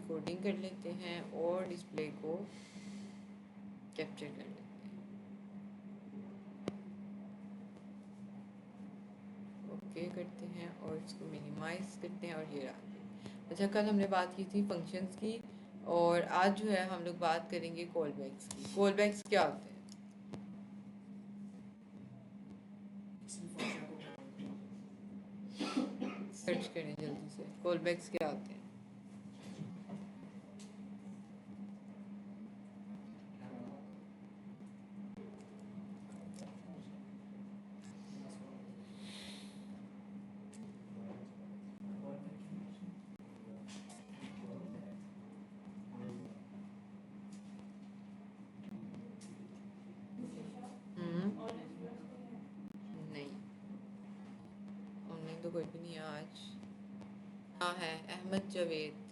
Decoding कर लेते हैं और डिस्प्ले को कैप्चर कर लेते हैं। ओके करते हैं और इसको मिनिमाइज करते हैं और ये रहा। अच्छा, कल हमने बात की थी फंक्शंस की और आज जो है हम लोग बात करेंगे कॉलबैक्स की। कॉलबैक्स क्या होते हैं? सर्च करें जल्दी से, कॉलबैक्स क्या होते हैं? नहीं, ऑनलाइन तो कोई भी नहीं है आज। हाँ है, अहमद जावेद।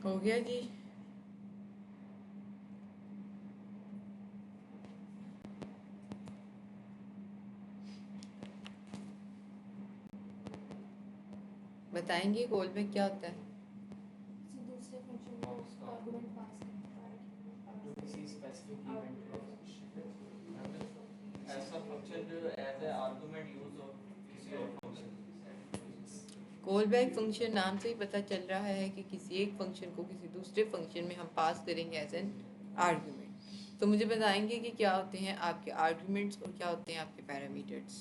हो गया जी। बताएंगे कॉलबैक क्या होता है? दूसरे फंक्शन को आर्गुमेंट पास करता है जो किसी स्पेसिफिक इवेंट को ऐसा फंक्शन जो एज ए आर्गुमेंट यूज हो किसी और फंक्शन। कॉलबैक फंक्शन नाम से ही पता चल रहा है कि किसी एक फंक्शन को किसी दूसरे फंक्शन में हम पास करेंगे एज एन आर्गुमेंट। तो मुझे बताएंगे कि क्या होते हैं आपके आर्गुमेंट्स और क्या होते हैं आपके पैरामीटर्स।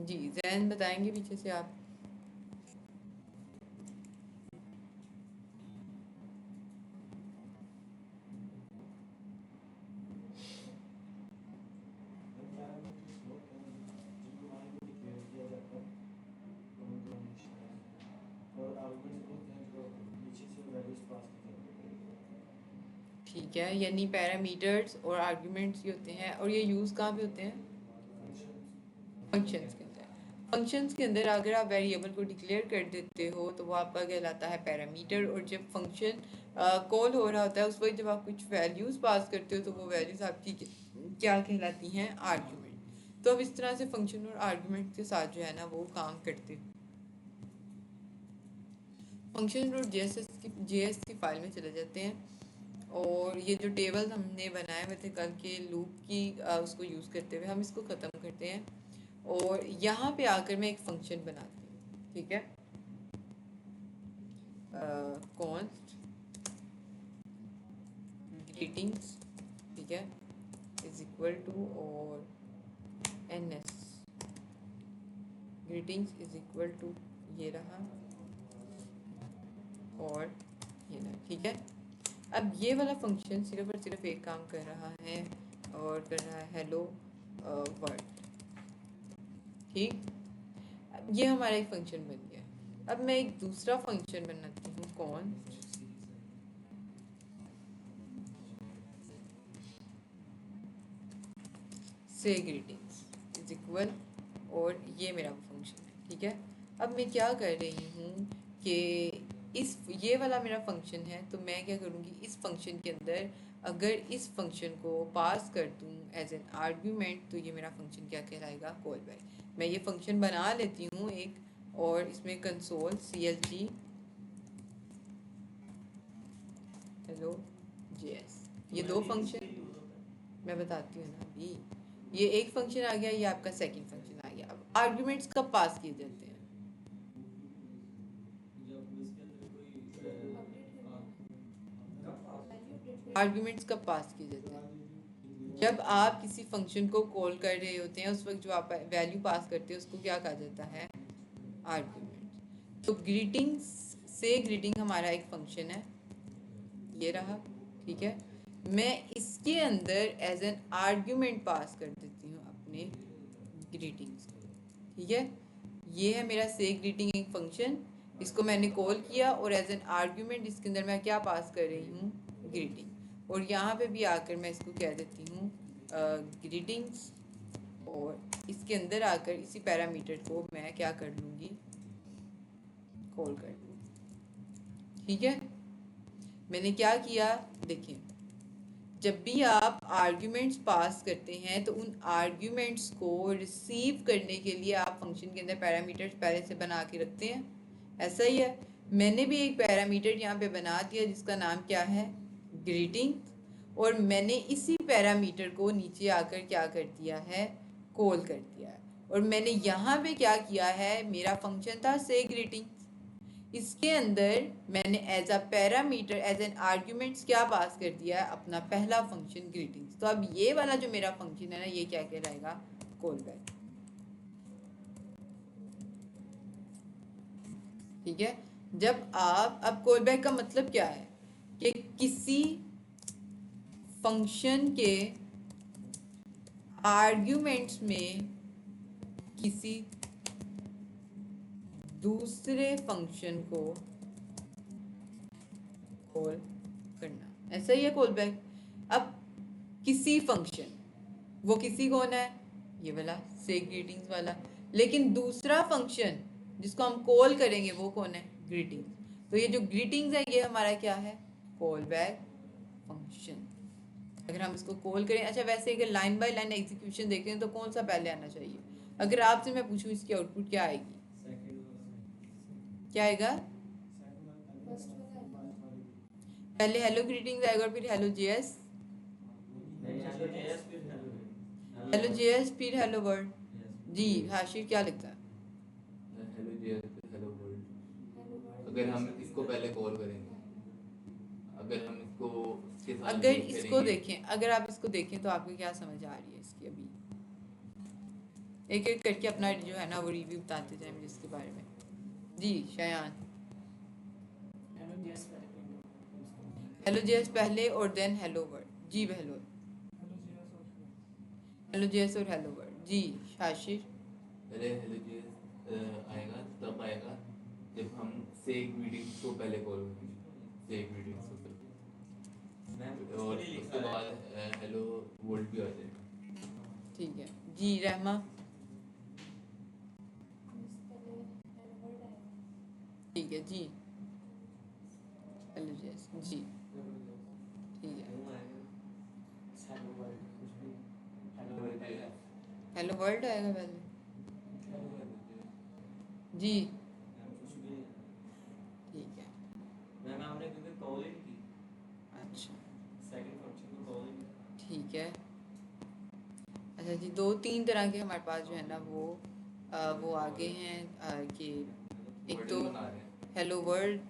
जी जैन बताएंगे पीछे से आप। ठीक है, यानी पैरामीटर्स और आर्गुमेंट्स ये होते हैं और ये यूज़ कहाँ पे होते हैं? फंक्शंस के अंदर। फंक्शंस के अंदर अगर आप वेरिएबल को डिक्लेयर कर देते हो तो वो आपका कहलाता है पैरामीटर, और जब फंक्शन कॉल हो रहा होता है उस वक्त जब आप कुछ वैल्यूज़ पास करते हो तो वो वैल्यूज़ आपकी क्या कहलाती हैं? आर्गुमेंट। तो अब इस तरह से फंक्शन और आर्गुमेंट के साथ जो है ना वो काम करते हैं। फंक्शन और जेएस की फाइल में चले जाते हैं और ये जो टेबल हमने बनाए हुए थे कल के लूप की उसको यूज़ करते हुए हम इसको ख़त्म करते हैं और यहाँ पे आकर मैं एक फंक्शन बनाती हूँ। ठीक है, कॉन्स्ट ग्रीटिंग्स, ठीक है, इज इक्वल टू और N S greetings is equal to ये रहा और ये रहा। ठीक है, अब ये वाला फंक्शन सिर्फ और सिर्फ एक काम कर रहा है और कर रहा है हेलो वर्ल्ड। ठीक, अब ये हमारा एक फंक्शन बन गया। अब मैं एक दूसरा फंक्शन बनाती हूँ, कौन से ग्रीटिंग्स इज इक्वल, और ये मेरा फंक्शन है। ठीक है, अब मैं क्या कर रही हूँ कि इस ये वाला मेरा फंक्शन है, तो मैं क्या करूँगी, इस फंक्शन के अंदर अगर इस फंक्शन को पास कर दूँ एज एन आर्ग्यूमेंट, तो ये मेरा फंक्शन क्या कहलाएगा, कॉल बैक। मैं ये फंक्शन बना लेती हूँ एक, और इसमें कंसोल CLG हेलो JS, ये दो फंक्शन मैं बताती हूँ ना अभी। ये एक फंक्शन आ गया, ये आपका सेकंड फंक्शन आ गया। अब आर्ग्यूमेंट्स कब पास किए जाते हैं, आर्ग्यूमेंट्स कब पास किए जाते हैं, जब आप किसी फंक्शन को कॉल कर रहे होते हैं, उस वक्त जो आप वैल्यू पास करते हैं उसको क्या कहा जाता है, आर्ग्यूमेंट। तो ग्रीटिंग्स से ग्रीटिंग हमारा एक फंक्शन है, ये रहा। ठीक है, मैं इसके अंदर एज एन आर्ग्यूमेंट पास कर देती हूँ अपने ग्रीटिंग्स को। ठीक है, ये है मेरा से ग्रीटिंग एक फंक्शन, इसको मैंने कॉल किया और एज एन आर्ग्यूमेंट इसके अंदर मैं क्या पास कर रही हूँ, ग्रीटिंग। और यहाँ पे भी आकर मैं इसको कह देती हूँ ग्रीटिंग्स, और इसके अंदर आकर इसी पैरामीटर को मैं क्या कर लूँगी, कॉल कर लूँगी। ठीक है, मैंने क्या किया, देखिए जब भी आप आर्ग्यूमेंट्स पास करते हैं तो उन आर्ग्यूमेंट्स को रिसीव करने के लिए आप फंक्शन के अंदर पैरामीटर्स पहले से बना के रखते हैं, ऐसा ही है। मैंने भी एक पैरामीटर यहाँ पे बना दिया जिसका नाम क्या है, ग्रीटिंग, और मैंने इसी पैरामीटर को नीचे आकर क्या कर दिया है, कॉल कर दिया है। और मैंने यहाँ पे क्या किया है, मेरा फंक्शन था से ग्रीटिंग, इसके अंदर मैंने as a parameter as an arguments क्या पास कर दिया है, अपना पहला फंक्शन ग्रीटिंग्स। तो अब ये वाला जो मेरा फंक्शन है ना, ये क्या कहलाएगा, कॉल बैक। ठीक है, जब आप, अब कॉल बैक का मतलब क्या है कि किसी फंक्शन के आर्ग्यूमेंट्स में किसी दूसरे फंक्शन को कॉल करना, ऐसा ही है कॉल बैक। अब किसी फंक्शन, वो किसी कौन है, ये वाला से ग्रीटिंग्स वाला, लेकिन दूसरा फंक्शन जिसको हम कॉल करेंगे वो कौन है, ग्रीटिंग्स। तो ये जो ग्रीटिंग्स है ये हमारा क्या है, कॉल बैक फंक्शन। अगर हम इसको कॉल करें, अच्छा वैसे अगर लाइन बाय लाइन एग्जीक्यूशन देखें तो कौन सा पहले आना चाहिए, अगर आपसे मैं पूछूं इसकी आउटपुट क्या आएगी, क्या आएगा, पहले हेलो ग्रीटिंग्स आएगा और फिर हेलो जेएस, हेलो जेएस फिर हेलो वर्ल्ड। जी हाशिर क्या लगता है, हेलो जेएस हेलो वर्ल्ड। अगर हम इसको पहले कॉल करेंगे, अगर हम इसको इसके साथ अगर लूप इसको करेंगे, देखें, अगर आप इसको देखें तो आपको क्या समझ आ रही है इसकी, अभी एक एक करके अपना जो है ना वो रिव्यू बताते जाए मुझे इसके बारे में। जी शयान, हेलो जेएस पहले और देन हेलो वर्ल्ड। जी हेलो, हेलो जेएस और हेलो वर्ल्ड। जी शाशिर, पहले हेलो जेएस आएगा, तब आएगा जब हम से ग्रीटिंग्स को पहले कॉल करेंगे, से ग्रीटिंग्स को पहले, और उसके बाद हेलो वर्ल्ड भी आ जाएगा। ठीक है। जी रहमा, ठीक है जी, हेलो जेएस जी, ठीक है, हेलो वर्ल्ड आएगा पहले, जी ठीक है, मैम आपने क्योंकि कॉल ही की, अच्छा सेकंड फंक्शन को कॉल ही ठीक है। अच्छा जी, दो तीन तरह के हमारे पास जो है ना वो आगे हैं कि एक तो वर्डन बना रहे हैं। हेलो वर्ल्ड,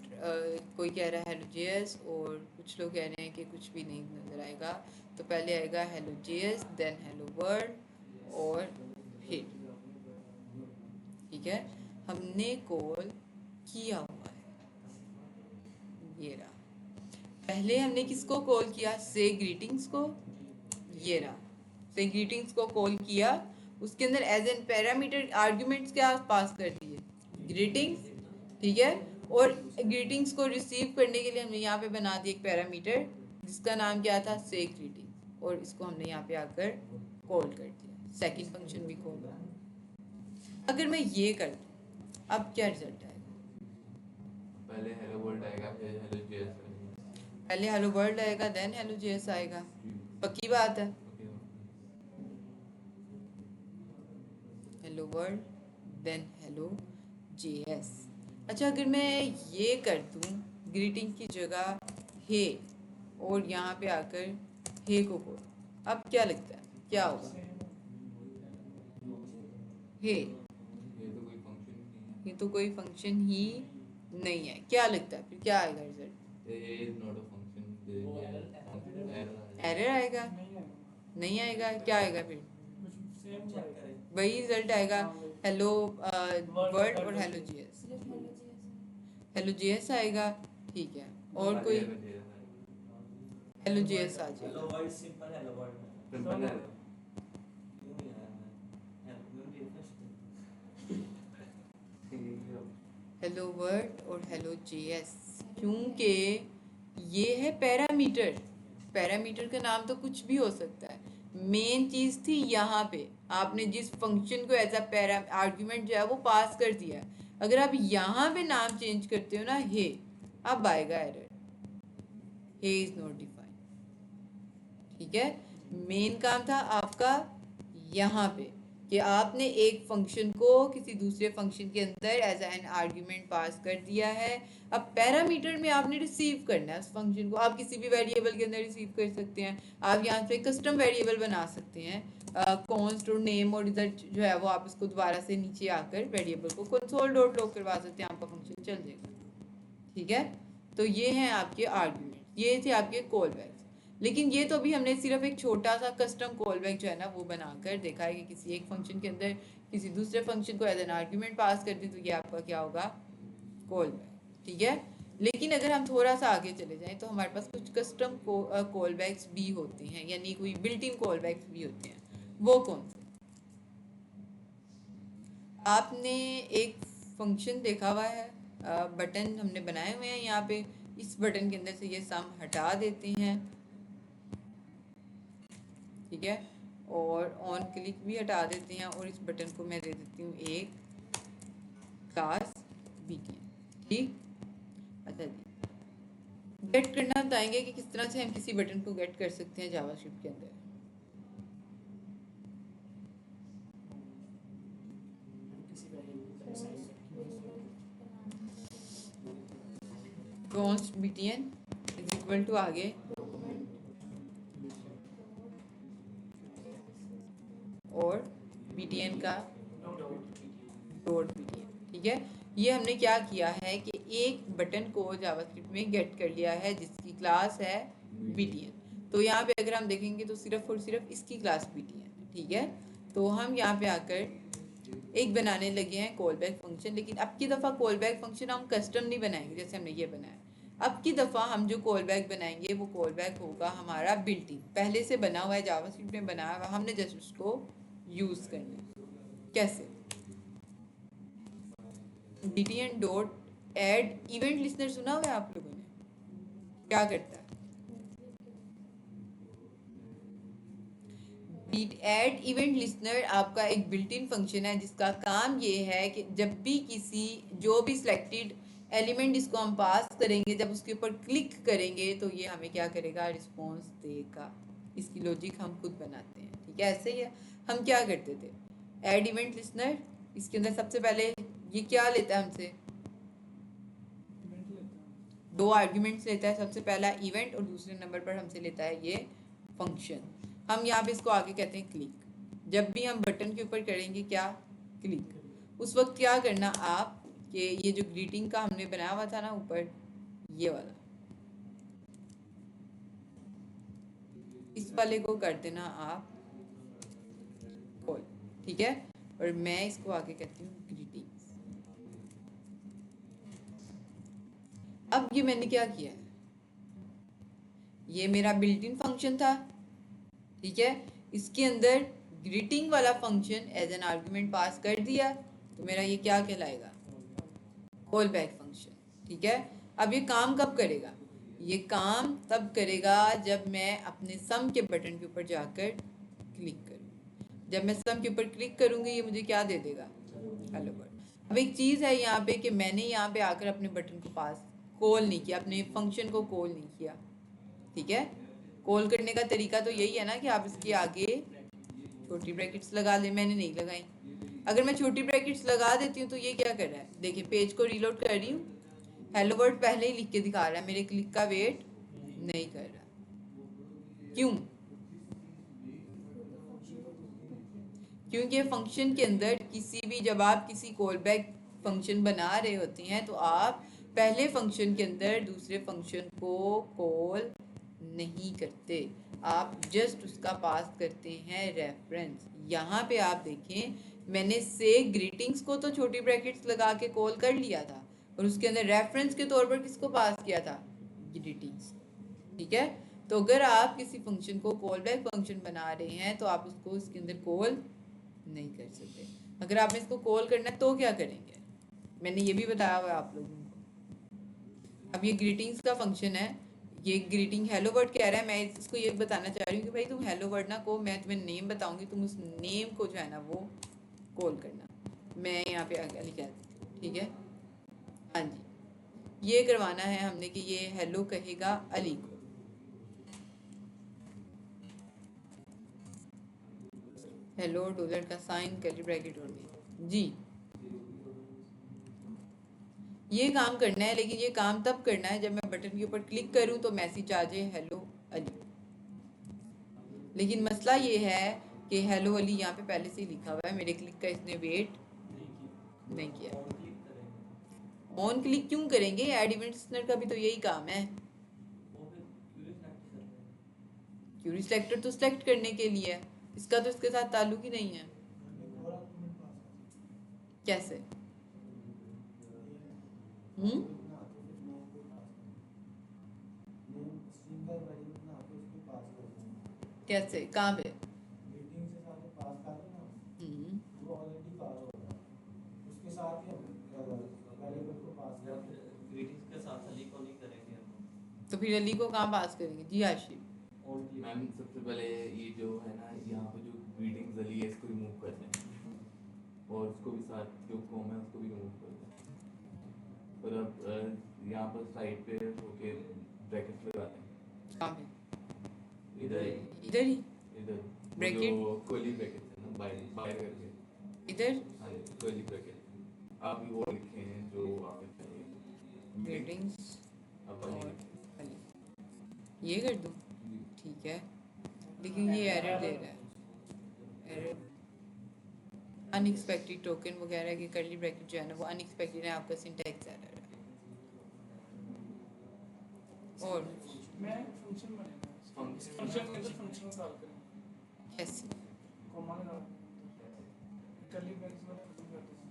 कोई कह रहा है हेलो जेएस, और कुछ लोग कह रहे हैं कि कुछ भी नहीं नज़र आएगा। तो पहले आएगा hello JS, then hello world, और फिर ठीक है, हमने कॉल किया हुआ है, ये रहा। पहले हमने किसको कॉल किया, से ग्रीटिंग्स को, ये रहा, से ग्रीटिंग्स को कॉल किया। उसके अंदर एज एन पैरामीटर आर्ग्यूमेंट्स क्या पास कर दिए, ग्रीटिंग्स, ठीक है। और ग्रीटिंग्स को रिसीव करने के लिए हमने यहाँ पे बना दिया एक पैरामीटर जिसका नाम क्या था, से ग्रीटिंग, और इसको हमने यहाँ पे आकर कॉल कर दिया, सेकंड फंक्शन भी कॉल कर। अगर मैं ये कर दूँ अब क्या रिजल्ट आएगा, पहले हेलो वर्ल्ड आएगा, फिर हेलो जेएस आएगा। पहले हेलो वर्ल्ड आएगा देन हेलो जेएस आएगा, पक्की बात है। Okay. Hello world then hello JS. अच्छा अगर मैं ये कर दूँ ग्रीटिंग की जगह हे और यहाँ पे आकर हे को कॉल, अब क्या लगता है क्या होगा, हे ये तो कोई फंक्शन ये तो कोई फंक्शन नहीं है। ही नहीं है, क्या लगता है फिर क्या आएगा रिजल्ट, ये is not a function, error आएगा, नहीं आएगा, क्या आएगा फिर वही रिजल्ट आएगा, हेलो वर्ल्ड और हेलो जेएस, सिर्फ हेलो जी हेलो जेएस आएगा, ठीक है। और कोई हेलो जेएस आ हेलो जाएगा, world simple hello world simple है। क्यों नहीं आया मैं हेलो मैं हेलो वर्ल्ड और हेलो जेएस, क्योंकि ये है पैरामीटर, पैरामीटर का नाम तो कुछ भी हो सकता है। मेन चीज थी यहाँ पे आपने जिस फंक्शन को एज अ पैरा आर्ग्यूमेंट जो है वो पास कर दिया है, अगर आप यहाँ पे नाम चेंज करते हो ना हे, अब आएगा error, hey is not defined, ठीक है। मेन काम था आपका यहाँ पे कि आपने एक फंक्शन को किसी दूसरे फंक्शन के अंदर एज एन आर्ग्यूमेंट पास कर दिया है, अब पैरामीटर में आपने रिसीव करना है उस फंक्शन को, आप किसी भी वेरिएबल के अंदर रिसीव कर सकते हैं, आप यहाँ पे कस्टम वेरिएबल बना सकते हैं, कॉन्स्ट और नेम और रिजल्ट जो है वो आप इसको दोबारा से नीचे आकर वेरिएबल को कंसोल डॉट लॉग करवा सकते हैं, आपका फंक्शन चल जाएगा, ठीक है। तो ये हैं आपके आर्ग्यूमेंट, ये थे आपके कॉल बैक्स। लेकिन ये तो अभी हमने सिर्फ एक छोटा सा कस्टम कॉल बैक जो है ना वो बनाकर देखा है कि किसी एक फंक्शन के अंदर किसी दूसरे फंक्शन को एज एन आर्ग्यूमेंट पास कर दें तो ये आपका क्या होगा, कॉल बैक, ठीक है। लेकिन अगर हम थोड़ा सा आगे चले जाएं तो हमारे पास कुछ कस्टम कॉल बैक्स भी होते हैं, यानी कोई बिल्ट इन कॉल बैक्स भी होते हैं, वो कौन से, आपने एक फंक्शन देखा हुआ है, बटन हमने बनाए हुए हैं यहाँ पे, इस बटन के अंदर से ये सम हटा देते हैं, ठीक है, और ऑन क्लिक भी हटा देते हैं, और इस बटन को मैं दे देती हूँ एक क्लास बीटीएन, ठीक। अच्छा जी, गेट करना बताएंगे कि किस तरह से हम किसी बटन को गेट कर सकते हैं जावास्क्रिप्ट के अंदर। Const BTN is equal to आगे और बीटीएन का डॉट बीटीएन, ठीक है। ये हमने क्या किया है कि एक बटन को जावास्क्रिप्ट में गेट कर लिया है जिसकी क्लास है बीटीएन, तो यहाँ पे अगर हम देखेंगे तो सिर्फ और सिर्फ इसकी क्लास बीटीएन, ठीक है। तो हम यहाँ पे आकर एक बनाने लगे हैं कॉल बैक फंक्शन, लेकिन अब की दफ़ा कॉल बैक फंक्शन हम कस्टम नहीं बनाएंगे जैसे हमने ये बनाया, अब की दफ़ा हम जो कॉल बैक बनाएंगे वो कॉल बैक होगा हमारा बिल्ट इन, पहले से बना हुआ है जावास्क्रिप्ट में बनाया हुआ, हमने जस्ट उसको यूज़ करना है। कैसे, btn dot add event listener सुना हुआ है आप लोगों ने, क्या करता है, एड इवेंट लिस्नर आपका एक बिल्ट इन फंक्शन है जिसका काम ये है कि जब भी किसी जो भी सिलेक्टेड एलिमेंट इसको हम पास करेंगे, जब उसके ऊपर क्लिक करेंगे तो ये हमें क्या करेगा, रिस्पॉन्स देगा। इसकी लॉजिक हम खुद बनाते हैं, ठीक है। ऐसे ही है, हम क्या करते थे, एड इवेंट लिस्नर, इसके अंदर सबसे पहले ये क्या लेता है हमसे, दो आर्ग्यूमेंट्स लेता है, सबसे पहला इवेंट और दूसरे नंबर पर हमसे लेता है ये फंक्शन। हम यहाँ पे इसको आगे कहते हैं क्लिक, जब भी हम बटन के ऊपर करेंगे क्या, क्लिक, उस वक्त क्या करना आप कि ये जो ग्रीटिंग का हमने बनाया हुआ था ना ऊपर, ये वाला, इस वाले को कर देना आप कॉल, ठीक है, और मैं इसको आगे कहती हूँ ग्रीटिंग्स। अब ये मैंने क्या किया है, ये मेरा बिल्ट इन फंक्शन था, ठीक है, इसके अंदर ग्रीटिंग वाला फंक्शन एज एन आर्गुमेंट पास कर दिया तो मेरा ये क्या कहलाएगा, कॉल बैक फंक्शन। ठीक है, अब ये काम कब करेगा, ये काम तब करेगा जब मैं अपने सम के बटन के ऊपर जाकर क्लिक करूँ। जब मैं सम के ऊपर क्लिक करूँगी ये मुझे क्या दे देगा, हेलो वर्ल्ड। अब एक चीज़ है यहाँ पे कि मैंने यहाँ पे आकर अपने बटन को पास कॉल नहीं किया, अपने फंक्शन को कॉल नहीं किया। ठीक है, कॉल करने का तरीका तो यही है ना कि आप इसके आगे छोटी ब्रैकेट्स लगा ले, मैंने नहीं लगाई। अगर मैं छोटी ब्रैकेट्स लगा देती हूँ तो ये क्या कर रहा है, देखिए पेज को रीलोड कर रही हूँ, हेलो वर्ड पहले ही लिख के दिखा रहा है, मेरे क्लिक का वेट नहीं कर रहा। क्यों, क्योंकि फंक्शन के अंदर किसी भी, जब आप किसी कॉल बैक फंक्शन बना रहे होते हैं तो आप पहले फंक्शन के अंदर दूसरे फंक्शन को कॉल नहीं करते, आप जस्ट उसका पास करते हैं रेफरेंस। यहाँ पे आप देखें, मैंने से ग्रीटिंग्स को तो छोटी ब्रैकेट्स लगा के कॉल कर लिया था और उसके अंदर रेफरेंस के तौर पर किसको पास किया था, ग्रीटिंग्स। ठीक है, तो अगर आप किसी फंक्शन को कॉल बैक फंक्शन बना रहे हैं तो आप उसको इसके अंदर कॉल नहीं कर सकते। अगर आपने इसको कॉल करना है तो क्या करेंगे, मैंने ये भी बताया हुआ है आप लोगों को। अब ये ग्रीटिंग्स का फंक्शन है, ये ग्रीटिंग हेलो वर्ड कह रहा है, मैं इसको ये बताना चाह रही हूँ कि भाई तुम हेलो वर्ड ना को, मैं तुम्हें नेम बताऊंगी, तुम उस नेम को जो है ना वो कॉल करना। मैं यहाँ पे आगे लिखा देती हूँ। ठीक है, हाँ जी, ये करवाना है हमने कि ये हेलो कहेगा अली को। हेलो डॉलर का साइन कर्ली ब्रैकेट और में जी, ये काम करना है, लेकिन ये काम तब करना है जब मैं बटन के ऊपर क्लिक करूं तो मैसेज आ जाए हेलो अली। लेकिन मसला ये है कि हेलो अली यहाँ पे पहले से ही लिखा हुआ है, मेरे क्लिक का इसने वेट नहीं किया। ऑन क्लिक क्यों करेंगे, एड इवेंट लिस्टनर का भी तो यही काम है। क्यूरी सिलेक्टर तो सिलेक्ट करने के लिए है, इसका तो इसके साथ ताल्लुक ही नहीं है। कैसे, कैसे, कहाँ पे, तो फिर अली को कहाँ पास करेंगे जी आशिफ। मैम सबसे पहले ये जो है ना, यहाँ पे जो ग्रीटिंग्स अली है इसको रिमूव कर दें और उसको भी साथ जो कॉम है उसको भी रिमूव कर दें। और अब यहाँ पर साइड पे होके ब्रैकेट्स लगा दें। कहाँ पे, इधर इधर ही इधर ब्रैकेट, जो कर्ली ब्रैकेट्स है ना, बाहर करके इधर हाँ कर्ली ब्रैकेट आप भी वो लिखे हैं जो आपने चाहिए ग्रीटिंग्स अब और अली, ये कर दूँ। ठीक है, लेकिन ये एरर दे रहा है, एरर अनएक्सपेक्टेड टोकन वगैरह की कर्ली ब्रैकेट जो है ना वो अनएक्सपेक्टेड है, आपका सिंटैक्स एरर है। और मैं फंक्शन बनेगा, फंक्शन के अंदर फंक्शन कॉल करेंगे कैसे, कॉमा लगा कर्ली ब्रैकेट्स में खत्म कर दूंगा,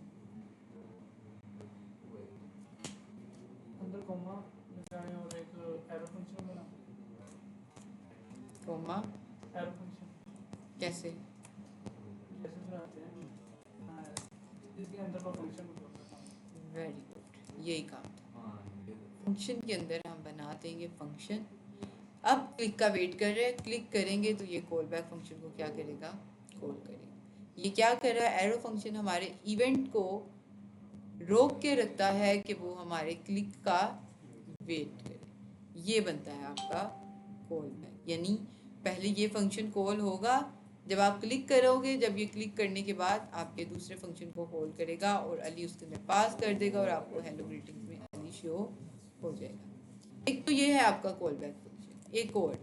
अंदर कॉमा लगाएं और एक एरो फंक्शन बना, कॉमा एरो फंक्शन कैसे, जैसे बनाते हैं हाँ, इसके अंदर का फंक्शन होता है। वेरी गुड, यही काम था। हाँ फंक्शन के अंदर हम बना देंगे फंक्शन। अब क्लिक का वेट कर रहे हैं, क्लिक करेंगे तो ये कॉल बैक फंक्शन को क्या करेगा, कॉल करेगा। ये क्या कर रहा है, एरो फंक्शन हमारे इवेंट को रोक के रखता है कि वो हमारे क्लिक का वेट करे। ये बनता है आपका कॉल बैक, यानी पहले ये फंक्शन कॉल होगा जब आप क्लिक करोगे, जब ये क्लिक करने के बाद आपके दूसरे फंक्शन को कॉल करेगा और अली उसके अंदर पास कर देगा और आपको हेलो ग्रीटिंग्स में अली शो हो जाएगा। एक तो ये है आपका कॉल बैक फंक्शन। एक और,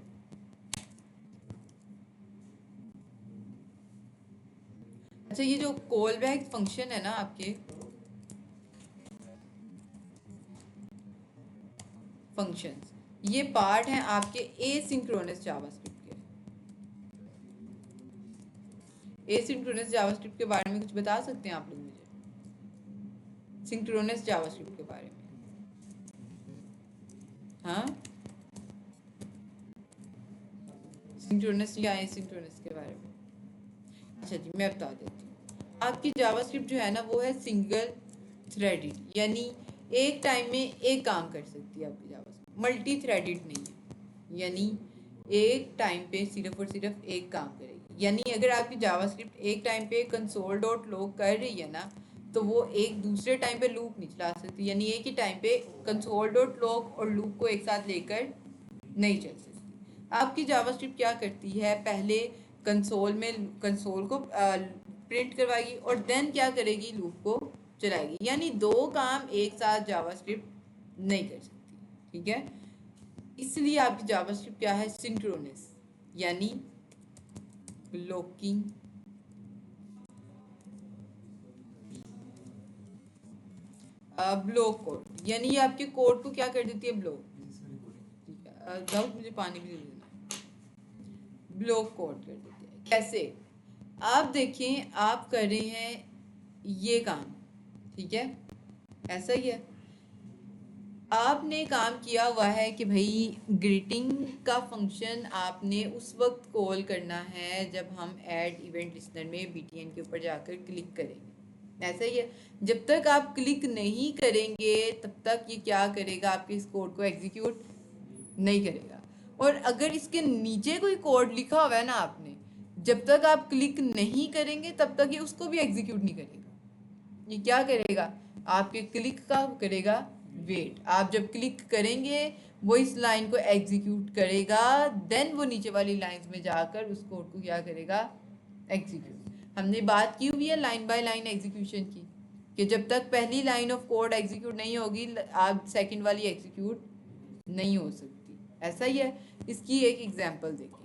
अच्छा ये जो कॉल बैक फंक्शन है ना आपके फंक्शंस, ये पार्ट हैं आपके एसिंक्रोनस जावास्क्रिप्ट के। एसिंक्रोनस जावास्क्रिप्ट के बारे में कुछ बता सकते हैं आप लोग मुझे, सिंक्रोनस जावास्क्रिप्ट के बारे में? हाँ, सिंक्रोनस या एसिंक्रोनस के बारे में अच्छा जी, मैं बता देती हूँ। आपकी जावास्क्रिप्ट जो है ना वो है सिंगल थ्रेडेड, यानी एक टाइम में एक काम कर सकती है आपकी जावास्क्रिप्ट, मल्टी थ्रेडेड नहीं है, यानी एक टाइम पे सिर्फ और सिर्फ एक काम करेगी। यानी अगर आपकी जावास्क्रिप्ट एक टाइम पे कंसोल डॉट लॉग कर रही है ना, तो वो एक दूसरे टाइम पे लूप नहीं चला सकती, यानी एक ही टाइम पे कंसोल डॉट लॉग और लूप को एक साथ लेकर नहीं चल सकती। आपकी जावास्क्रिप्ट क्या करती है, पहले कंसोल को प्रिंट करवाएगी और देन क्या करेगी, लूप को चलाएगी, यानी दो काम एक साथ जावास्क्रिप्ट नहीं कर सकती। ठीक है, इसलिए आपकी जावास्क्रिप्ट क्या है, सिंक्रोनस, यानी ब्लॉकिंग ब्लॉक कोड, यानी ये आपके कोड को क्या कर देती है, ब्लॉक। ठीक है, दाऊद मुझे पानी भी दे देना। ब्लॉक कोड कर देती है। कैसे, आप देखें, आप कर रहे हैं ये काम, ठीक है, ऐसा ही है, आपने काम किया हुआ है कि भाई ग्रीटिंग का फंक्शन आपने उस वक्त कॉल करना है जब हम ऐड इवेंट लिस्टनर में BTN के ऊपर जाकर क्लिक करेंगे, ऐसा ही है। जब तक आप क्लिक नहीं करेंगे तब तक ये क्या करेगा, आपके इस कोड को एग्जीक्यूट नहीं करेगा। और अगर इसके नीचे कोई कोड लिखा हुआ है ना आपने, जब तक आप क्लिक नहीं करेंगे तब तक ये उसको भी एग्जीक्यूट नहीं करेगा। ये क्या करेगा, आपके क्लिक का करेगा वेट। आप जब क्लिक करेंगे वो इस लाइन को एग्जीक्यूट करेगा, देन वो नीचे वाली लाइंस में जाकर उस कोड को क्या करेगा, एग्जीक्यूट। हमने बात की हुई है लाइन बाय लाइन एग्जीक्यूशन की, कि जब तक पहली लाइन ऑफ कोड एग्जीक्यूट नहीं होगी आप सेकंड वाली एग्जीक्यूट नहीं हो सकती, ऐसा ही है। इसकी एक एग्जांपल देखिए।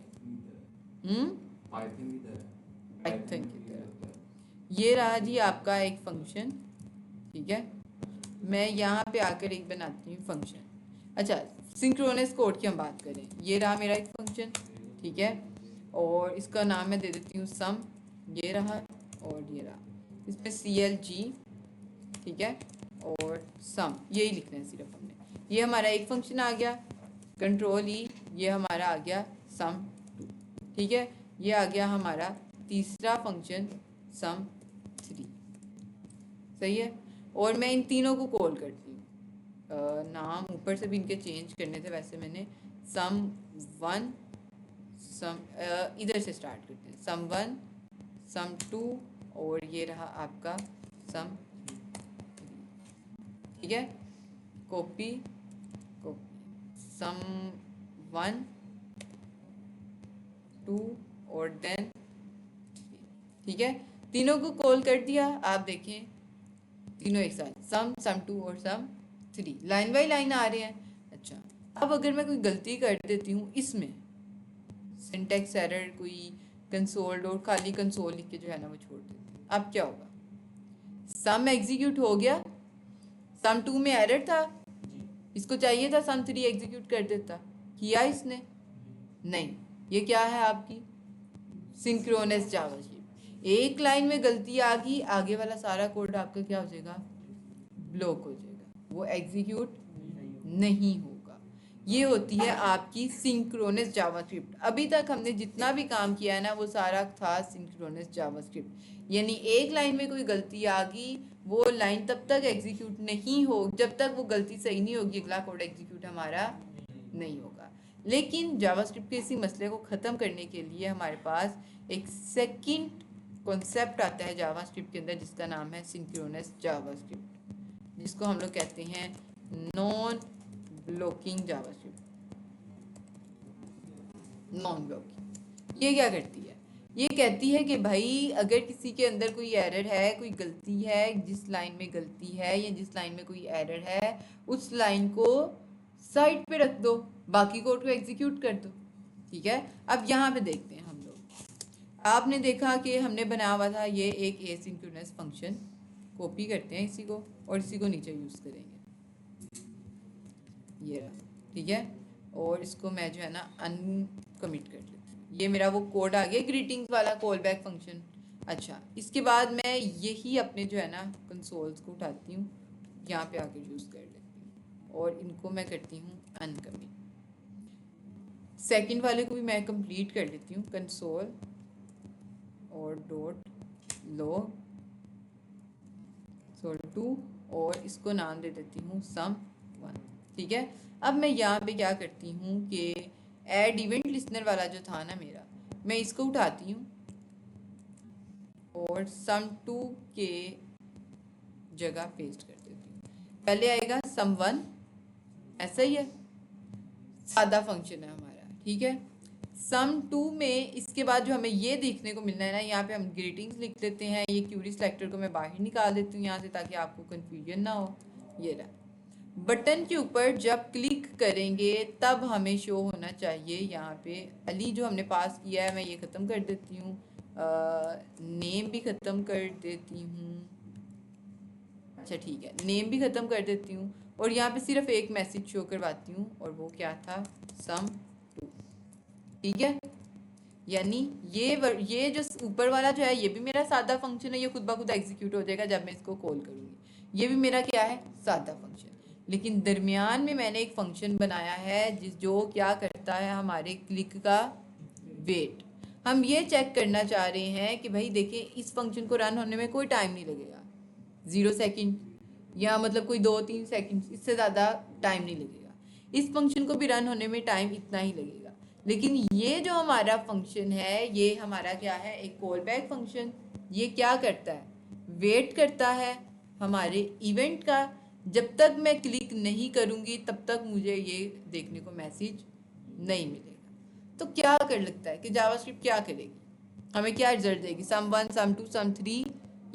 पाइथन की तरह, पाइथन की भी तरह होता है। ये रहा जी आपका एक फंक्शन, ठीक है, मैं यहाँ पे आकर एक बनाती हूँ फंक्शन। अच्छा, सिंक्रोनस कोड की हम बात करें, ये रहा मेरा एक फंक्शन, ठीक है, और इसका नाम मैं दे देती हूँ सम, ये रहा, और ये रहा, इसमें CLG, ठीक है, और सम, यही लिखना है सिर्फ हमने। ये हमारा एक फंक्शन आ गया, कंट्रोल E, ये हमारा आ गया सम 2, ठीक है, ये आ गया हमारा तीसरा फंक्शन सम 3, सही है। और मैं इन तीनों को कॉल करती हूँ, नाम ऊपर से भी इनके चेंज करने थे, वैसे मैंने सम 1 सम, इधर से स्टार्ट करते हैं, सम 1 सम 2 और ये रहा आपका सम 3, ठीक है, कॉपी कॉपी, सम 1 2 और देन 3, ठीक है, तीनों को कॉल कर दिया। आप देखें तीनों एक साथ, सम 2 और सम 3 लाइन बाई लाइन आ रहे हैं। अच्छा, अब अगर मैं कोई गलती कर देती हूँ इसमें, सिंटेक्स एरर, कोई कंसोल डॉट खाली कंसोल लिख के जो है ना वो छोड़ देती हूँ, अब क्या होगा, सम एग्जीक्यूट हो गया, सम 2 में एरर था, इसको चाहिए था सम 3 एग्जीक्यूट कर देता, किया इसने नहीं। ये क्या है आपकी सिंक्रोनस जावास्क्रिप्ट, एक लाइन में गलती आ गई, आगे वाला सारा कोड आपका क्या हो जाएगा, ब्लॉक हो जाएगा, वो एग्जीक्यूट नहीं होगा। ये होती है आपकी सिंक्रोनस जावास्क्रिप्ट। अभी तक हमने जितना भी काम किया है ना वो सारा था सिंक्रोनस जावास्क्रिप्ट, यानी एक लाइन में कोई गलती आ गई, वो लाइन तब तक एग्जीक्यूट नहीं हो जब तक वो गलती सही नहीं होगी, अगला कोड एग्जीक्यूट हमारा नहीं होगा। लेकिन जावास्क्रिप्ट के इसी मसले को ख़त्म करने के लिए हमारे पास एक सेकंड कॉन्सेप्ट आता है जावास्क्रिप्ट के अंदर, जिसका नाम है सिंक्रोनस जावास्क्रिप्ट, जिसको हम लोग कहते हैं non blocking JavaScript. Non blocking ये क्या करती है, ये कहती है कि भाई अगर किसी के अंदर कोई एरर है, कोई गलती है, जिस लाइन में गलती है या जिस लाइन में कोई एरर है, उस लाइन को साइड पे रख दो, बाकी कोड को एग्जीक्यूट कर दो, ठीक है। अब यहाँ पे देखते हैं हम लोग, आपने देखा कि हमने बनाया हुआ था ये एक एसिंक्रोनस फंक्शन, कॉपी करते हैं इसी को और इसी को नीचे यूज़ करेंगे, ये रहा, ठीक है, और इसको मैं जो है ना अनकमिट कर लेती हूँ। ये मेरा वो कोड आ गया ग्रीटिंग्स वाला कॉल बैक फंक्शन। अच्छा, इसके बाद मैं यही अपने जो है ना कंसोल्स को उठाती हूँ, यहाँ पे आकर यूज़ कर लेती हूँ और इनको मैं करती हूँ अनकमिट। सेकंड वाले को भी मैं कंप्लीट कर लेती हूँ, कंसोल और डॉट log sol2 और इसको नाम दे देती हूँ sum1। ठीक है, अब मैं यहाँ पे क्या करती हूँ कि ऐड इवेंट लिस्नर वाला जो था ना मेरा, मैं इसको उठाती हूँ और sum2 के जगह पेस्ट कर देती हूँ। पहले आएगा sum1, ऐसा ही है, सादा फंक्शन है हमारा। ठीक है, sum2 में इसके बाद जो हमें ये देखने को मिलना है ना, यहाँ पे हम ग्रीटिंग्स लिख देते हैं। ये क्यूरी सेलेक्टर को मैं बाहर निकाल देती हूँ यहाँ से, ताकि आपको कंफ्यूजन ना हो। ये रहा, बटन के ऊपर जब क्लिक करेंगे तब हमें शो होना चाहिए यहाँ पे अली जो हमने पास किया है। मैं ये ख़त्म कर देती हूँ, नेम भी ख़त्म कर देती हूँ। अच्छा ठीक है, नेम भी ख़त्म कर देती हूँ और यहाँ पे सिर्फ एक मैसेज शो करवाती हूँ और वो क्या था, sum2। ठीक है, यानी ये जो ऊपर वाला जो है ये भी मेरा सादा फंक्शन है, ये खुद ब खुद एग्जीक्यूट हो जाएगा जब मैं इसको कॉल करूँगी। ये भी मेरा क्या है, सादा फंक्शन। लेकिन दरमियान में मैंने एक फंक्शन बनाया है जो क्या करता है, हमारे क्लिक का वेट। हम ये चेक करना चाह रहे हैं कि भाई देखिए इस फंक्शन को रन होने में कोई टाइम नहीं लगेगा, 0 सेकेंड या मतलब कोई 2-3 सेकेंड, इससे ज़्यादा टाइम नहीं लगेगा। इस फंक्शन को भी रन होने में टाइम इतना ही लगेगा। लेकिन ये जो हमारा फंक्शन है, ये हमारा क्या है, एक कॉल बैक फंक्शन। ये क्या करता है, वेट करता है हमारे इवेंट का। जब तक मैं क्लिक नहीं करूँगी तब तक मुझे ये देखने को मैसेज नहीं मिलेगा। तो क्या कर लगता है कि जावास्क्रिप्ट क्या करेगी, हमें क्या रिजल्ट देगी, sum1 sum2 sum3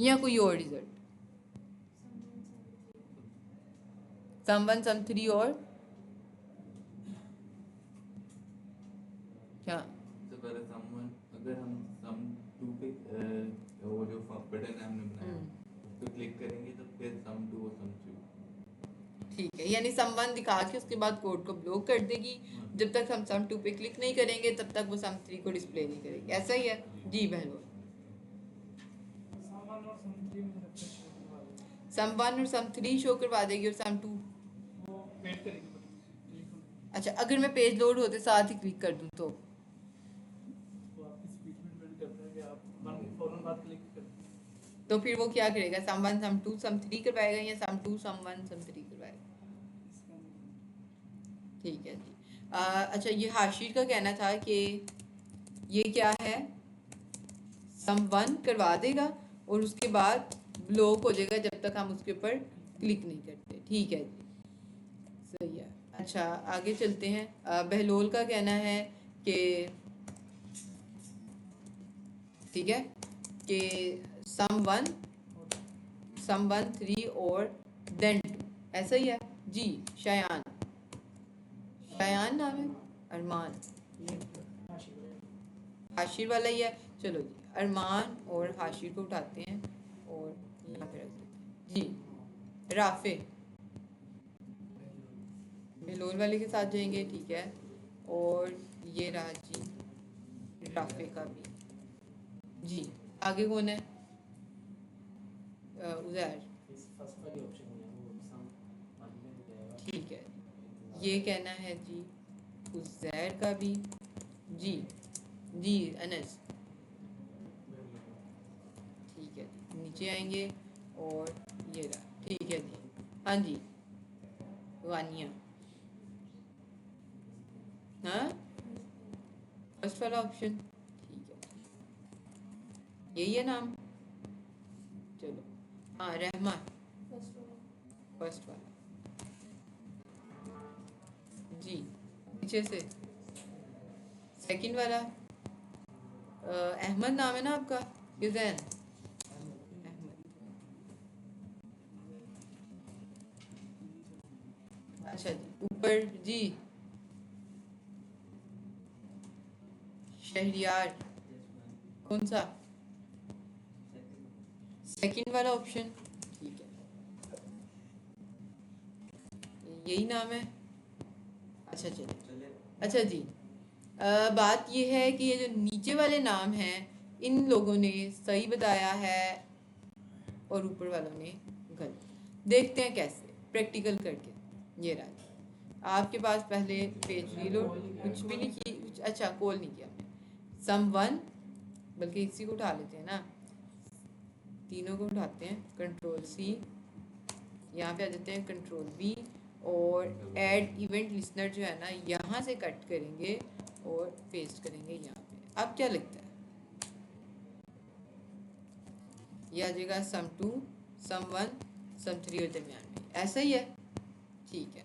या कोई और रिजल्ट, sum1 sum3 और क्या। सबसे पहले sum1, अगर हम sum2 पे वो जो बटन है हमने बनाया उस पे क्लिक करेंगे तो फिर sum2 और sum3। ठीक है, यानी sum1 दिखा के उसके बाद कोड को ब्लॉक कर देगी। जब तक हम sum2 पे क्लिक नहीं करेंगे तब तक वो sum3 को डिस्प्ले नहीं करेगी। ऐसा ही है जी बहनों, sum1 और sum3 शो करवा देगी और sum2 वो वेट करेगी बटन। अच्छा, अगर मैं पेज लोड होते साथ ही क्लिक कर दूं तो आपकी स्पीड में डिपेंड करता है कि आप फौरन बाद क्लिक करते तो फिर वो क्या करेगा, sum1 sum2 sum3 करवाएगा या sum2 sum1 sum3 करवाएगा। ठीक है जी। अच्छा, ये हाशिर का कहना था कि ये क्या है, sum1 करवा देगा और उसके बाद ब्लॉक हो जाएगा जब तक हम उसके ऊपर क्लिक नहीं करते। ठीक है जी, सही है। अच्छा आगे चलते हैं। बहलोल का कहना है कि ठीक है कि sum1 3 और then 2, ऐसा ही है जी। शायान नाम है, अरमान हाशिर वाला ही है। चलो जी, अरमान और हाशिर को उठाते हैं और यहाँ पे रख देते हैं जी। राफे बेलोल वाले के साथ जाएंगे, ठीक है। और ये रहा जी राफे का भी जी। आगे कौन है, उजैर। ठीक है, ये कहना है जी उजैर का भी जी। जी अनस, ठीक है जी। नीचे आएंगे और ये रहा, ठीक है जी। हाँ जी वानिया, हाँ फर्स्ट वाला ऑप्शन, ठीक है यही है नाम। चलो हाँ रहमान फर्स्ट वाला जी। नीचे से सेकंड वाला अहमद नाम है ना आपका, युजैन अहमद। अच्छा जी ऊपर जी शहरियार, कौन सा, सेकंड वाला ऑप्शन, ठीक है यही नाम है। अच्छा चलिए, अच्छा जी। बात ये है कि ये जो नीचे वाले नाम हैं इन लोगों ने सही बताया है और ऊपर वालों ने गलत। देखते हैं कैसे प्रैक्टिकल करके। ये रहा आपके पास पहले पेज रीलोड, कुछ भी नहीं की, अच्छा कॉल नहीं किया हमने। sum1 बल्कि इसी को उठा लेते हैं ना, तीनों को उठाते हैं, कंट्रोल सी, यहाँ पे आ जाते हैं कंट्रोल वी, और ऐड इवेंट लिसनर जो है ना यहाँ से कट करेंगे और पेस्ट करेंगे यहाँ पे। अब क्या लगता है, ये आ जाएगा सम 2 सम 1 सम 3 और दरमियान में, ऐसा ही है। ठीक है,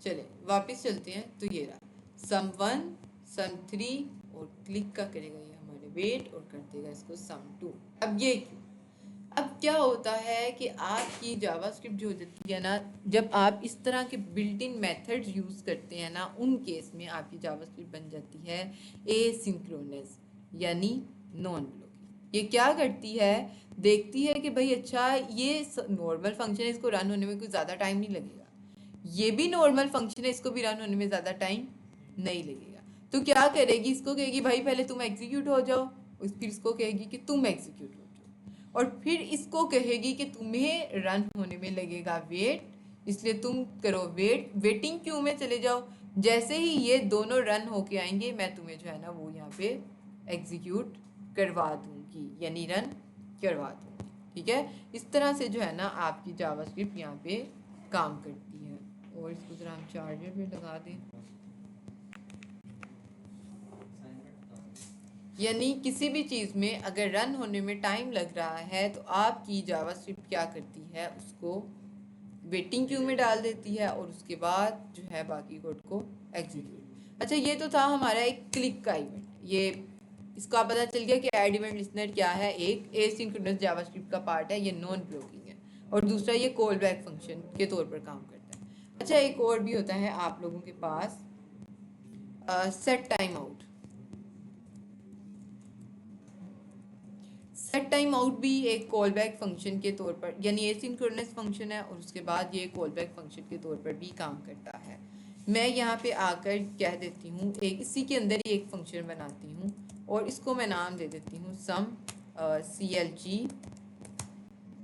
चले वापस चलते हैं। तो ये रहा सम 1 सम 3 और क्लिक का करेगा ये हमारे वेट और कर देगा इसको सम 2। अब ये क्यों, अब क्या होता है कि आपकी जावास्क्रिप्ट जो होती है ना, जब आप इस तरह के बिल्ट इन मेथड्स यूज़ करते हैं ना, उन केस में आपकी जावास्क्रिप्ट बन जाती है एसिंक्रोनस यानी नॉन ब्लॉकिंग। ये क्या करती है, देखती है कि भाई अच्छा ये नॉर्मल फंक्शन है, इसको रन होने में कोई ज़्यादा टाइम नहीं लगेगा, ये भी नॉर्मल फंक्शन है, इसको भी रन होने में ज़्यादा टाइम नहीं लगेगा। तो क्या करेगी, इसको कहेगी भाई पहले तुम एग्जीक्यूट हो जाओ, फिर इसको कहेगी कि तुम एग्जीक्यूट हो जाओ, और फिर इसको कहेगी कि तुम्हें रन होने में लगेगा वेट, इसलिए तुम करो वेट, वेटिंग क्यू में चले जाओ। जैसे ही ये दोनों रन होके आएंगे मैं तुम्हें जो है ना वो यहाँ पे एग्जीक्यूट करवा दूंगी, यानी रन करवा दूंगी। ठीक है, इस तरह से जो है ना आपकी जावास्क्रिप्ट यहाँ पे काम करती है। और इसको जरा हम चार्जर पे लगा दें, यानी किसी भी चीज़ में अगर रन होने में टाइम लग रहा है तो आपकी जावास्क्रिप्ट क्या करती है, उसको वेटिंग क्यू में डाल देती है और उसके बाद जो है बाकी कोड को एग्जीक्यूट। अच्छा, ये तो था हमारा एक क्लिक का इवेंट, ये इसका पता चल गया कि ऐड इवेंट लिसनर क्या है, एक एसिंक्रोनस जावास्क्रिप्ट का पार्ट है, ये नॉन ब्लॉकिंग है, और दूसरा ये कॉल बैक फंक्शन के तौर पर काम करता है। अच्छा, एक और भी होता है आप लोगों के पास set time out. Set time out भी एक कॉल बैक फंक्शन के तौर पर, यानी एसिंक्रोनस फंक्शन है और उसके बाद ये कॉल बैक फंक्शन के तौर पर भी काम करता है। मैं यहाँ पे आकर कह देती हूँ, एक इसी के अंदर ही एक फंक्शन बनाती हूँ और इसको मैं नाम दे देती हूँ सम CLG,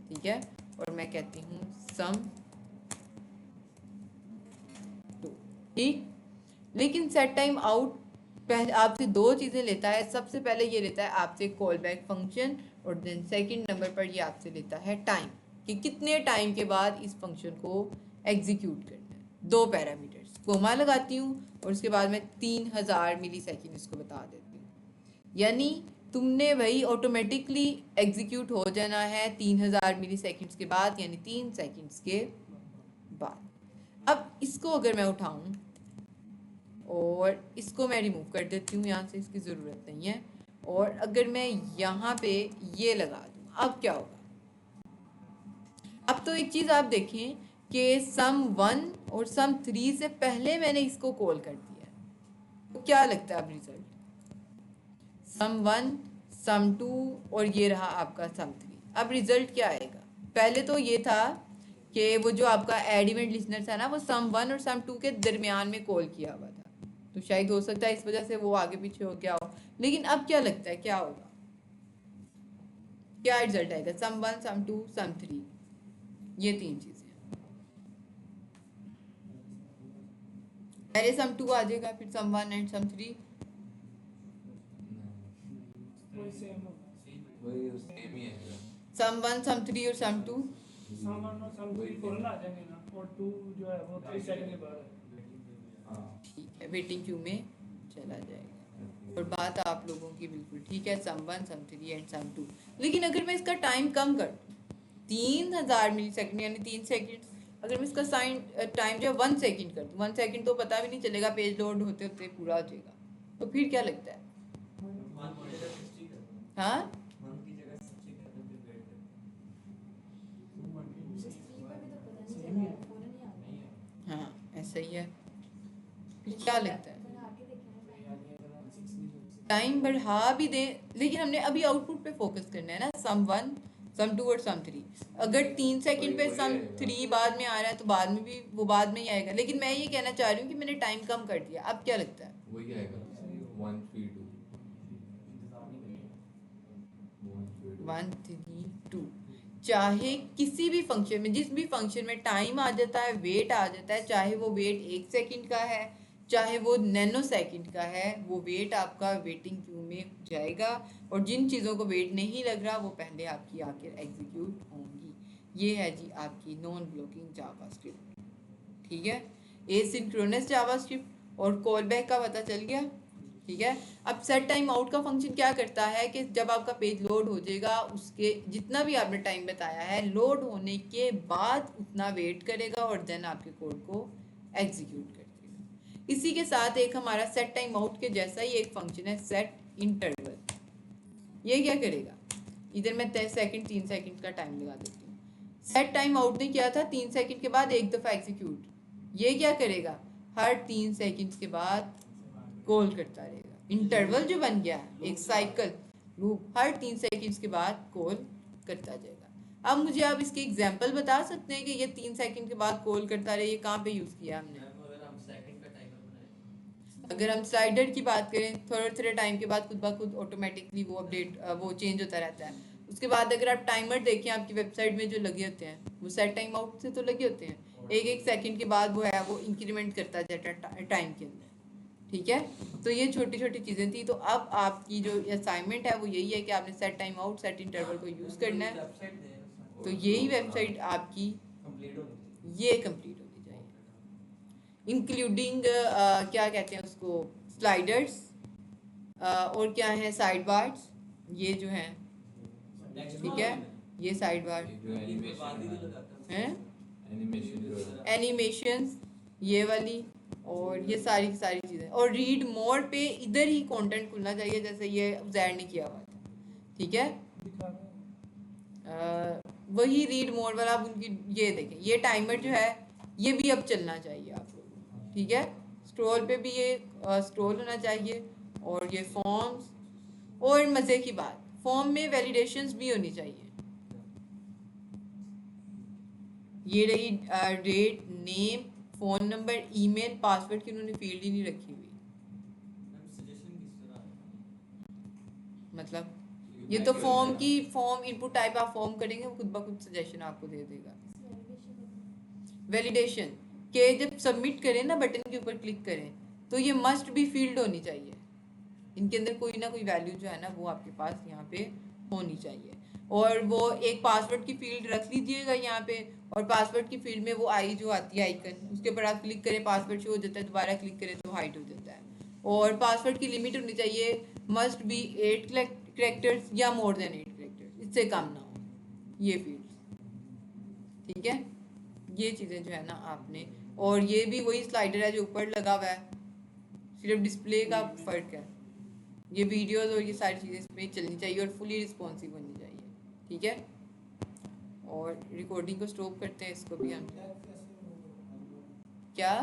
ठीक है, और मैं कहती हूँ सम 2, ठीक। लेकिन सेट टाइम आउट पहले आपसे दो चीज़ें लेता है, सबसे पहले ये लेता है आपसे कॉल बैक फंक्शन, और देन सेकंड नंबर पर ये आपसे लेता है टाइम, कि कितने टाइम के बाद इस फंक्शन को एग्जीक्यूट करना है। दो पैरामीटर्स, कोमा लगाती हूँ और उसके बाद मैं 3000 मिली सेकेंड इसको बता देती हूँ, यानी तुमने वही ऑटोमेटिकली एग्जीक्यूट हो जाना है 3000 मिली सेकेंड्स के बाद, यानी 3 सेकेंड्स के बाद। अब इसको अगर मैं उठाऊँ और इसको मैं रिमूव कर देती हूँ यहाँ से, इसकी ज़रूरत नहीं है, और अगर मैं यहाँ पे ये लगा दूँ, अब क्या होगा। अब तो एक चीज़ आप देखें कि सम 1 और सम 3 से पहले मैंने इसको कॉल कर दिया है, तो क्या लगता है अब रिजल्ट, सम 1 सम 2 और ये रहा आपका सम 3। अब रिजल्ट क्या आएगा, पहले तो ये था कि वो जो आपका ऐड इवेंट लिसनर था ना, वो सम 1 और सम 2 के दरमियान में कॉल किया हुआ था, तो शायद हो सकता है इस वजह से वो आगे पीछे हो गया हो। लेकिन अब क्या लगता है क्या होगा, क्या रिजल्ट आएगा, सम 1 सम 2 सम 3, ये 3 चीजें, पहले सम 2 आ जाएगा, फिर सम 1 एंड सम 3, वही सेम होगा, वही सेम ही है। सम 1 सम 3 और सम 2, सामान और सम 3 फौरन आ जाएंगे ना, और 2 जो है वो 3 सेकंड के बाद है। ठीक है, वेटिंग क्यू में चला जाएगा। और बात आप लोगों की बिल्कुल ठीक है, सम 1 सम 3 एंड सम 2। लेकिन अगर मैं इसका टाइम कम कर दूं, 3000 मिली सेकेंड यानी 3 सेकेंड, अगर मैं इसका टाइम जो है 1 सेकेंड कर दूं, 1 सेकेंड तो पता भी नहीं चलेगा, पेज लोड होते होते पूरा हो जाएगा, तो फिर क्या लगता है, हाँ हाँ ऐसा ही है, फिर क्या लगता है, टाइम बढ़ा भी दें, लेकिन हमने अभी आउटपुट पे फोकस करना है ना, सम 1 सम 2 और सम 3। अगर 3 सेकंड पे सम 3 बाद में आ रहा है तो बाद में भी वो बाद में ही आएगा, लेकिन मैं ये कहना चाह रही हूँ कि मैंने टाइम कम कर दिया। अब क्या लगता है, वही आएगा 1 3 2 1 3 2। चाहे किसी भी फंक्शन में, जिस भी फंक्शन में टाइम आ जाता है, वेट आ जाता है, चाहे वो वेट 1 सेकंड का है चाहे वो नैनो सेकंड का है, वो वेट आपका वेटिंग क्यू में जाएगा, और जिन चीज़ों को वेट नहीं लग रहा वो पहले आपकी आकर एग्जीक्यूट होंगी। ये है जी आपकी नॉन ब्लॉकिंग जावास्क्रिप्ट। ठीक है, एसिंक्रोनस जावास्क्रिप्ट और कॉल बैक का पता चल गया। ठीक है, अब सेट टाइम आउट का फंक्शन क्या करता है कि जब आपका पेज लोड हो जाएगा, उसके जितना भी आपने टाइम बताया है लोड होने के बाद उतना वेट करेगा और देन आपके कोड को एग्जीक्यूट कर देगा। इसी के साथ एक हमारा सेट टाइम आउट के जैसा ही एक फंक्शन है सेट इंटरवल। ये क्या करेगा, इधर मैं 10 सेकंड 3 सेकंड का टाइम लगा देती हूँ। सेट टाइम आउट ने किया था 3 सेकंड के बाद एक दफ़ा एग्जीक्यूट, ये क्या करेगा, हर 3 सेकंड के बाद कॉल करता रहेगा। इंटरवल जो बन गया एक साइकिल लूप, हर 3 सेकंड्स के बाद कॉल करता जाएगा। अब मुझे आप इसकी एग्जांपल बता सकते हैं कि ये 3 सेकंड के बाद कॉल करता रहे, ये कहाँ पे यूज़ किया हमने? अगर हम स्लाइडर की बात करें, थोड़े थोड़े टाइम के बाद खुद ब खुद ऑटोमेटिकली वो अपडेट वो चेंज होता रहता है। उसके बाद अगर आप टाइमर देखें आपकी वेबसाइट में जो लगे होते हैं वो सेट टाइम आउट से तो लगे होते हैं, एक एक सेकंड के बाद वो है वो इंक्रीमेंट करता जाता है टाइम के अंदर। ठीक है, तो ये छोटी छोटी चीज़ें थी। तो अब आपकी जो असाइनमेंट है वो यही है कि आपने set time out set interval को यूज़ करना है। तो यही वेबसाइट आपकी ये कंप्लीट होनी चाहिए, इंक्लूडिंग क्या कहते हैं उसको, स्लाइडर्स, और क्या है साइड बार्स, ये जो हैं। ठीक है, ये साइड बार हैं, एनिमेशंस ये वाली, और ये सारी की सारी चीज़ें। और रीड मोर पे इधर ही कंटेंट खुलना चाहिए जैसे ये जैड ने किया हुआ था। ठीक है, वही रीड मोर वाला। आप उनकी ये देखें, ये टाइमर जो है ये भी अब चलना चाहिए आप लोगों को। ठीक है, स्क्रॉल पे भी ये स्क्रॉल होना चाहिए, और ये फॉर्म्स, और मज़े की बात फॉर्म में वैलिडेशंस भी होनी चाहिए। ये रही date, name, phone number, email, password की उन्होंने फील्ड ही नहीं रखी हुई। मतलब ये तो फॉर्म की फॉर्म इनपुट टाइप आप फॉर्म करेंगे वो खुद ब खुद सजेशन आपको दे देगा। वैलिडेशन के जब सबमिट करें ना, बटन के ऊपर क्लिक करें तो ये मस्ट बी फील्ड होनी चाहिए। इनके अंदर कोई ना कोई वैल्यू जो है ना वो आपके पास यहाँ पे होनी चाहिए। और वो एक पासवर्ड की फील्ड रख लीजिएगा यहाँ पे, और पासवर्ड की फील्ड में वो आई जो आती है आइकन, उसके ऊपर आप क्लिक करें पासवर्ड शो हो जाता है, दोबारा क्लिक करें तो हाइड हो जाता है। और पासवर्ड की लिमिट होनी चाहिए, मस्ट बी 8 कैरेक्टर्स या मोर देन 8 कैरेक्टर्स, इससे कम ना हो ये फील्ड्स। ठीक है, ये चीज़ें जो है ना आपने, और ये भी वही स्लाइडर है जो ऊपर लगा हुआ है, सिर्फ डिस्प्ले का फ़र्क है। ये वीडियोस और ये सारी चीज़ें इसमें चलनी चाहिए और फुली रिस्पॉन्सिव होनी चाहिए। ठीक है, और रिकॉर्डिंग को स्टॉप करते हैं, इसको भी हम क्या